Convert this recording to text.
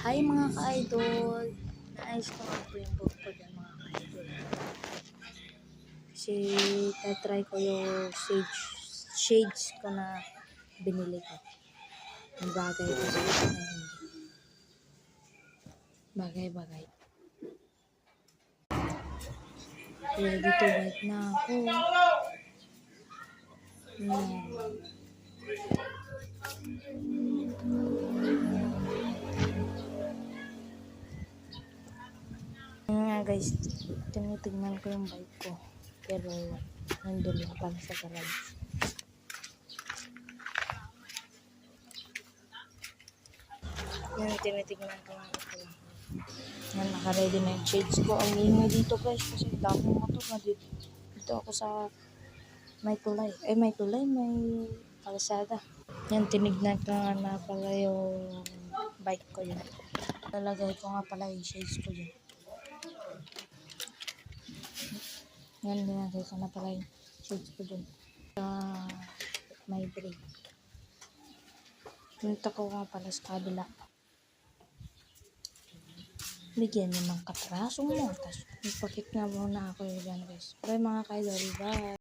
Hi mga ka-idol! Naayos ko nga po yung book ko dyan mga ka-idol. Kasi tatry ko yung shades ko na binili ko. Ang bagay ko sa akin na hindi. Bagay-bagay. Ready to bike na ako. Guys, tinitignan ko yung bike ko pero nandun lang pala sa garage. Yan, tinitignan ko nga ito. Yan, naka-ready na yung shades ko. Ang ingay dito guys kasi daming motor na dito ako sa may kalsada. Yan, tinignan ko nga na pala yung bike ko yun. Lalagay ko nga pala yung shades ko dyan. Yan, nilagay ko na pala yung shades ko dyan. May brake. Punta ko nga pala sa kabila. Bigyan mo ng katraso mo. Tapos, ipakit nga muna ako yun guys. Bye mga kaidol. Bye.